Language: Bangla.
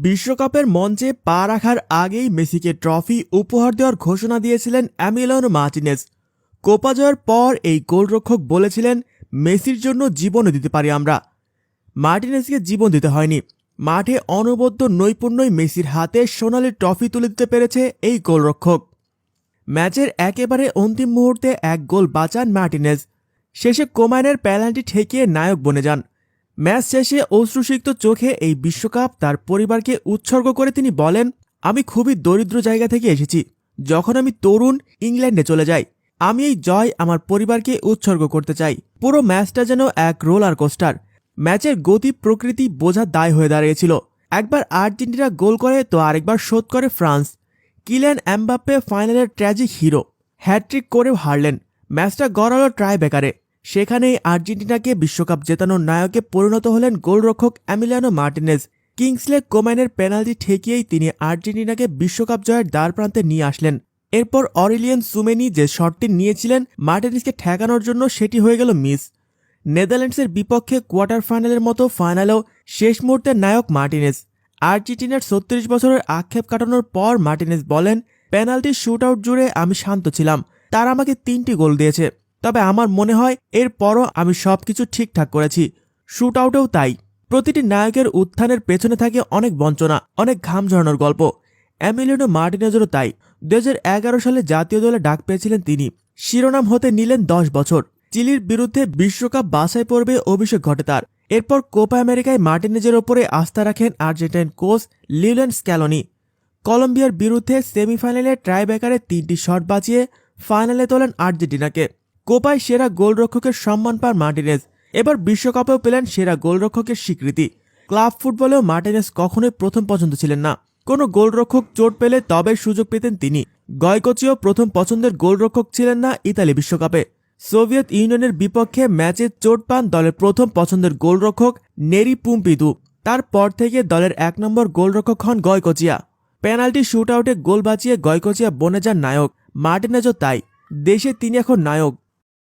বিশ্বকাপের মঞ্চে পা রাখার আগেই মেসিকে ট্রফি উপহার দেওয়ার ঘোষণা দিয়েছিলেন এমিলিয়ানো মার্টিনেজ। কোপা জয়ের পর এই গোলরক্ষক বলেছিলেন, মেসির জন্য জীবনও দিতে পারি আমরা। মার্টিনেজকে জীবন দিতে হয়নি, মাঠে অনবদ্য নৈপুণ্যই মেসির হাতে সোনালি ট্রফি তুলে দিতে পেরেছে এই গোলরক্ষক। ম্যাচের একেবারে অন্তিম মুহূর্তে এক গোল বাঁচান মার্টিনেজ। শেষে কোম্যানের পেনাল্টি ঠেকিয়ে নায়ক বনে যান। ম্যাচ শেষে অশ্রুসিক্ত চোখে এই বিশ্বকাপ তার পরিবারকে উৎসর্গ করে তিনি বলেন, আমি খুবই দরিদ্র জায়গা থেকে এসেছি। যখন আমি তরুণ ইংল্যান্ডে চলে যাই, আমি এই জয় আমার পরিবারকে উৎসর্গ করতে চাই। পুরো ম্যাচটা যেন এক রোলার কোস্টার। ম্যাচের গতি প্রকৃতি বোঝার দায় হয়ে দাঁড়িয়েছিল। একবার আর্জেন্টিনা গোল করে তো আরেকবার শোধ করে ফ্রান্স। কিলিয়ান এমবাপ্পে ফাইনালের ট্র্যাজিক হিরো, হ্যাটট্রিক করেও হারলেন। ম্যাচটা গড়ালো ট্রাইব্রেকারে। সেখানেই আর্জেন্টিনাকে বিশ্বকাপ জেতানোর নায়কে পরিণত হলেন গোলরক্ষক এমিলিয়ানো মার্টিনেজ। কিংসলে কোম্যানের পেনাল্টি ঠেকিয়েই তিনি আর্জেন্টিনাকে বিশ্বকাপ জয়ের দ্বারপ্রান্তে নিয়ে আসলেন। এরপর অরিলিয়ান সুমেনি যে শটটি নিয়েছিলেন মার্টিনেজকে ঠেকানোর জন্য, সেটি হয়ে গেল মিস। নেদারল্যান্ডসের বিপক্ষে কোয়ার্টার ফাইনালের মতো ফাইনালেও শেষ মুহূর্তের নায়ক মার্টিনেজ। আর্জেন্টিনার ৩৬ বছরের আক্ষেপ কাটানোর পর মার্টিনেজ বলেন, পেনাল্টি শুট আউট জুড়ে আমি শান্ত ছিলাম। তারা আমাকে ৩টি গোল দিয়েছে, তবে আমার মনে হয় এরপরও আমি সবকিছু ঠিকঠাক করেছি। শুট আউটেও তাই। প্রতিটি নায়কের উত্থানের পেছনে থাকে অনেক বঞ্চনা, অনেক ঘাম ঝরানোর গল্প। এমিলিয়ানো মার্টিনেজেরও তাই। ২০১১ সালে জাতীয় দলে ডাক পেয়েছিলেন তিনি। শিরোনাম হতে নিলেন ১০ বছর। চিলির বিরুদ্ধে বিশ্বকাপ বাছাই পর্বে অভিষেক ঘটে তার। এরপর কোপা আমেরিকায় মার্টিনেজের ওপরে আস্থা রাখেন আর্জেন্টাইন কোচ লিওনেল স্ক্যালোনি। কলম্বিয়ার বিরুদ্ধে সেমিফাইনালে ট্রাইব্রেকারে ৩টি শট বাঁচিয়ে ফাইনালে তোলেন আর্জেন্টিনাকে। কোপায় সেরা গোলরক্ষকের সম্মান পান মার্টিনেজ। এবার বিশ্বকাপেও পেলেন সেরা গোলরক্ষকের স্বীকৃতি। ক্লাব ফুটবলেও মার্টিনেজ কখনোই প্রথম পছন্দ ছিলেন না। কোনো গোলরক্ষক চোট পেলে তবে সুযোগ পেতেন তিনি। গয়কোচিও প্রথম পছন্দের গোলরক্ষক ছিলেন না ইতালি বিশ্বকাপে। সোভিয়েত ইউনিয়নের বিপক্ষে ম্যাচে চোট পান দলের প্রথম পছন্দের গোলরক্ষক নেরি পুম্পিদু। তারপর থেকে দলের ১ নম্বর গোলরক্ষক হন গয়কোচিয়া। পেনাল্টি শুট আউটে গোল বাঁচিয়ে গয়কোচিয়া বনে যান নায়ক। মার্টিনেজও তাই। দেশে তিনি এখন নায়ক।